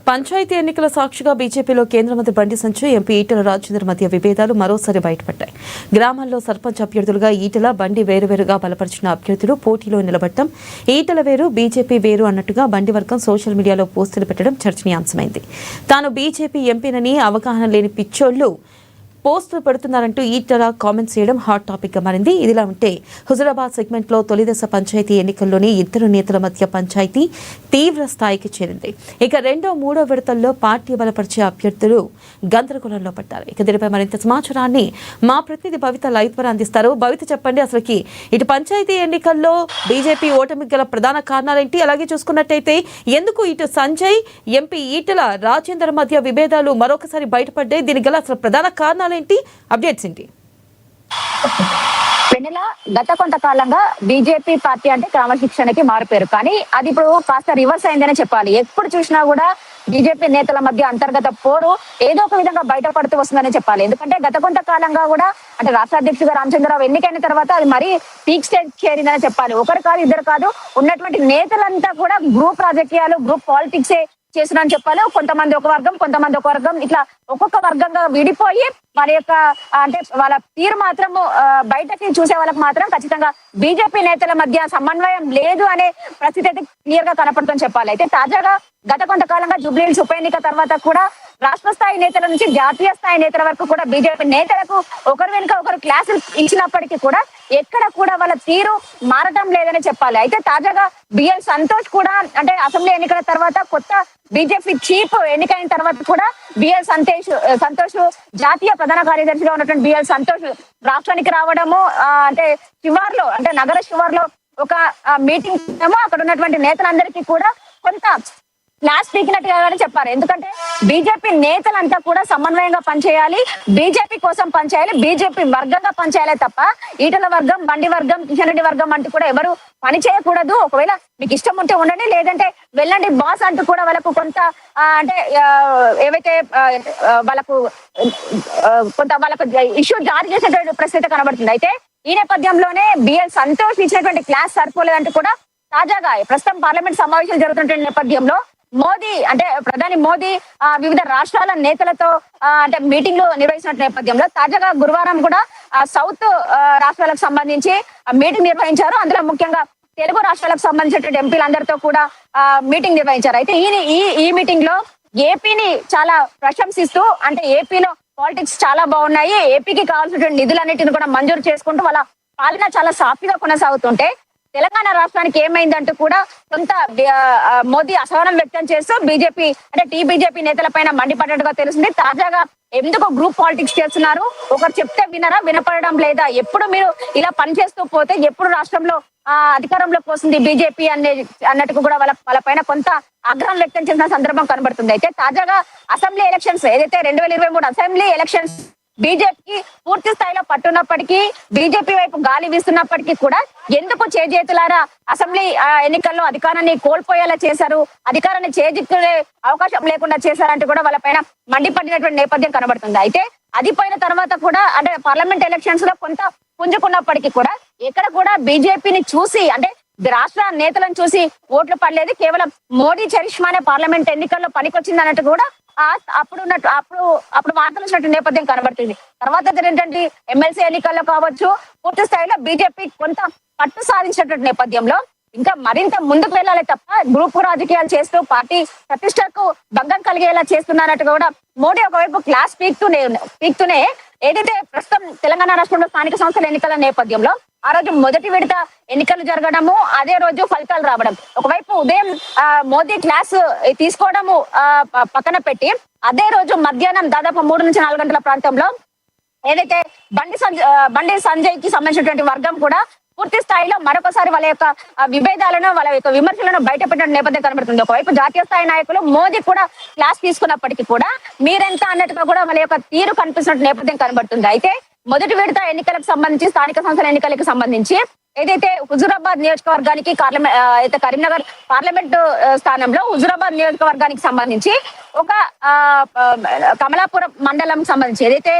పంచాయతీ ఎన్నికల సాక్షిగా బీజేపీలో కేంద్ర మంత్రి బండి సంజయ్, ఎంపీ ఈటెల రాజేందర్ మధ్య విభేదాలు మరోసారి బయటపడ్డాయి. గ్రామాల్లో సర్పంచ్ అభ్యర్థులుగా ఈటెల, బండి వేరువేరుగా బలపరిచిన అభ్యర్థులు పోటీలో నిలబడటం, ఈటెల వేరు బీజేపీ వేరు అన్నట్టుగా బండి వర్గం సోషల్ మీడియాలో పోస్టులు పెట్టడం చర్చనీయాంశమైంది. తాను బీజేపీ ఎంపీనని అవగాహన లేని పిచ్చోళ్లు పోస్టులు పెడుతున్నారంటూ ఈటెల కామెంట్స్ చేయడం హాట్ టాపిక్ గా మారింది. ఇదిలా ఉంటే హుజురాబాద్ సెగ్మెంట్ లో తొలిదశ పంచాయతీ ఎన్నికల్లోని ఇద్దరు నేతల మధ్య పంచాయతీ తీవ్ర స్థాయికి చేరింది. ఇక రెండో మూడో విడతల్లో పార్టీ బలపరిచే అభ్యర్థులు గందరగోళంలో పడ్డారు. ఇక దీనిపై మరింత సమాచారాన్ని మా ప్రతినిధి భవిత లైవ్ ద్వారా అందిస్తారు. భవిత, చెప్పండి, అసలుకి ఇటు పంచాయతీ ఎన్నికల్లో బీజేపీ ఓటమికి గల ప్రధాన కారణాలేంటి? అలాగే చూసుకున్నట్టయితే ఎందుకు ఇటు సంజయ్, ఎంపీ ఈటెల రాజేందర్ మధ్య విభేదాలు మరొకసారి బయటపడ్డాయి? దీనికి గల అసలు ప్రధాన కారణాలు ఏంటి? అప్డేట్స్ ఏంటి? వెన్నెల, గత కొంతకాలంగా బీజేపీ పార్టీ అంటే క్రమశిక్షణకి మారిపోయారు. కానీ అది ఇప్పుడు కాస్త రివర్స్ అయిందనే చెప్పాలి. ఎప్పుడు చూసినా కూడా బీజేపీ నేతల మధ్య అంతర్గత పోరు ఏదో ఒక విధంగా బయటపడుతూ వస్తుందని చెప్పాలి. ఎందుకంటే గత కొంతకాలంగా కూడా అంటే రాష్ట్ర అధ్యక్షుడిగా రామచంద్రరావు ఎన్నికైన తర్వాత అది మరీ పీక్ స్టేజ్ చేరిందని చెప్పాలి. ఒకరు కాదు, ఇద్దరు కాదు, ఉన్నటువంటి నేతలంతా కూడా గ్రూప్ రాజకీయాలు, గ్రూప్ పాలిటిక్సే చేస్తున్నారని చెప్పాలి. కొంతమంది ఒక వర్గం, కొంతమంది ఒక వర్గం, ఇట్లా ఒక్కొక్క వర్గంగా విడిపోయి వారి యొక్క అంటే వాళ్ళ తీరు మాత్రం బయటకి చూసే వాళ్ళకి మాత్రం ఖచ్చితంగా బీజేపీ నేతల మధ్య సమన్వయం లేదు అనే పరిస్థితి అయితే క్లియర్ గా కనపడుతుందని చెప్పాలి. అయితే తాజాగా గత కొంతకాలంగా జూబ్లీహిల్స్ ఉప ఎన్నిక తర్వాత కూడా రాష్ట్ర స్థాయి నేతల నుంచి జాతీయ స్థాయి నేతల వరకు కూడా బీజేపీ నేతలకు ఒకరు వెనుక ఒకరు క్లాసులు ఇచ్చినప్పటికీ కూడా ఎక్కడ కూడా వాళ్ళ తీరు మారటం లేదని చెప్పాలి. అయితే తాజాగా బిఎల్ సంతోష్ కూడా అంటే అసెంబ్లీ ఎన్నికల తర్వాత కొత్త బీజేపీ చీఫ్ ఎన్నికైన తర్వాత కూడా బిఎల్ సంతోష్ జాతీయ ప్రధాన కార్యదర్శిగా ఉన్నటువంటి బిఎల్ సంతోష్ రాష్ట్రానికి రావడము అంటే శివార్లో అంటే నగర శివార్లో ఒక మీటింగ్ ఏమో అక్కడ ఉన్నటువంటి నేతలందరికీ కూడా కొంత క్లాస్ పీకినట్టుగానే చెప్పారు. ఎందుకంటే బీజేపీ నేతలంతా కూడా సమన్వయంగా పనిచేయాలి, బీజేపీ కోసం పనిచేయాలి, బీజేపీ వర్గంగా పనిచేయాలి తప్ప ఈటల వర్గం, బండి వర్గం, కిషన్ రెడ్డి వర్గం అంటూ కూడా ఎవరు పని చేయకూడదు. ఒకవేళ మీకు ఇష్టం ఉంటే ఉండండి, లేదంటే వెళ్ళండి బాస్ అంటూ కూడా వాళ్ళకు కొంత అంటే ఏవైతే వాళ్ళకు కొంత వాళ్ళకు ఇష్యూ జారీ చేసేటువంటి పరిస్థితి కనబడుతుంది. అయితే ఈ నేపథ్యంలోనే బిఎల్ సంతోష్ ఇచ్చినటువంటి క్లాస్ సరిపోలేదంటూ కూడా తాజాగా ప్రస్తుతం పార్లమెంట్ సమావేశాలు జరుగుతున్న నేపథ్యంలో మోదీ అంటే ప్రధాని మోదీ వివిధ రాష్ట్రాల నేతలతో అంటే మీటింగ్లు నిర్వహించిన నేపథ్యంలో తాజాగా గురువారం కూడా సౌత్ రాష్ట్రాలకు సంబంధించి మీటింగ్ నిర్వహించారు. అందులో ముఖ్యంగా తెలుగు రాష్ట్రాలకు సంబంధించినటువంటి ఎంపీలందరితో కూడా మీటింగ్ నిర్వహించారు. అయితే ఈ మీటింగ్ లో ఏపీని చాలా ప్రశంసిస్తూ అంటే ఏపీలో పాలిటిక్స్ చాలా బాగున్నాయి, ఏపీకి కావాల్సినటువంటి నిధులన్నిటిని కూడా మంజూరు చేసుకుంటూ వాళ్ళ పాలన చాలా సాఫీగా కొనసాగుతుంటే తెలంగాణ రాష్ట్రానికి ఏమైందంటూ కూడా కొంత మోదీ అసహనం వ్యక్తం చేస్తూ బీజేపీ అంటే టీబీజేపీ నేతల పైన మండిపడ్డట్టుగా తెలిసింది. తాజాగా ఎందుకు గ్రూప్ పాలిటిక్స్ చేస్తున్నారు, ఒకరు చెప్తే వినరా, వినపడడం లేదా, ఎప్పుడు మీరు ఇలా పనిచేస్తూ పోతే ఎప్పుడు రాష్ట్రంలో అధికారంలోకి వస్తుంది బీజేపీ అన్నట్టుగా కూడా వాళ్ళ పైన కొంత ఆగ్రహం వ్యక్తం చేసిన సందర్భం కనబడుతుంది. అయితే తాజాగా అసెంబ్లీ ఎలక్షన్స్ ఏదైతే 2023 అసెంబ్లీ ఎలక్షన్స్ బీజేపీకి పూర్తి స్థాయిలో పట్టున్నప్పటికీ, బీజేపీ వైపు గాలి వీస్తున్నప్పటికీ కూడా ఎందుకు చేజేతులారా అసెంబ్లీ ఎన్నికల్లో అధికారాన్ని కోల్పోయేలా చేశారు, అధికారాన్ని చేజిక్కునే అవకాశం లేకుండా చేశారంటూ కూడా వాళ్ళ పైన మండిపడినటువంటి నేపథ్యం కనబడుతుంది. అయితే అది పోయిన తర్వాత కూడా అంటే పార్లమెంట్ ఎలక్షన్స్ లో కొంత పుంజుకున్నప్పటికీ కూడా ఎక్కడ కూడా బీజేపీని చూసి అంటే రాష్ట్ర నేతలను చూసి ఓట్లు పడలేదు. కేవలం మోడీ చరిష్మానే పార్లమెంట్ ఎన్నికల్లో పనికొచ్చింది అన్నట్టు కూడా అప్పుడు వార్తలు వచ్చినట్టు నేపథ్యం కనబడుతుంది. తర్వాత ఏంటంటే ఎమ్మెల్సీ ఎన్నికల్లో కావచ్చు పూర్తి స్థాయిలో బీజేపీ కొంత పట్టు సాధించినటువంటి నేపథ్యంలో ఇంకా మరింత ముందుకు వెళ్ళాలి తప్ప గ్రూప్ రాజకీయాలు చేస్తూ పార్టీ ప్రతిష్టకు భంగం కలిగేలా చేస్తున్నారన్నట్టు కూడా మోడీ ఒకవైపు క్లాస్ పీక్తూనే ఏదైతే ప్రస్తుతం తెలంగాణ రాష్ట్రంలో స్థానిక సంస్థల ఎన్నికల నేపథ్యంలో ఆ రోజు మొదటి విడత ఎన్నికలు జరగడము, అదే రోజు ఫలితాలు రావడం, ఒకవైపు ఉదయం మోదీ క్లాస్ తీసుకోవడము పక్కన పెట్టి అదే రోజు మధ్యాహ్నం దాదాపు 3 నుంచి 4 గంటల ప్రాంతంలో ఏదైతే బండి సంజయ్ కి సంబంధించినటువంటి వర్గం కూడా పూర్తి స్థాయిలో మరొకసారి వాళ్ళ యొక్క విభేదాలను, వాళ్ళ యొక్క విమర్శలను బయటపెట్టిన నేపథ్యం కనబడుతుంది. ఒకవైపు జాతీయ స్థాయి నాయకులు మోదీ కూడా క్లాస్ తీసుకున్నప్పటికీ కూడా మీరెంత అన్నట్టుగా కూడా వాళ్ళ యొక్క తీరు కనిపిస్తున్న నేపథ్యం కనబడుతుంది. అయితే మొదటి విడత ఎన్నికలకు సంబంధించి స్థానిక సంస్థల ఎన్నికలకు సంబంధించి ఏదైతే హుజూరాబాద్ నియోజకవర్గానికి అయితే కరీంనగర్ పార్లమెంటు స్థానంలో హుజూరాబాద్ నియోజకవర్గానికి సంబంధించి ఒక కమలాపురం మండలం సంబంధించి ఏదైతే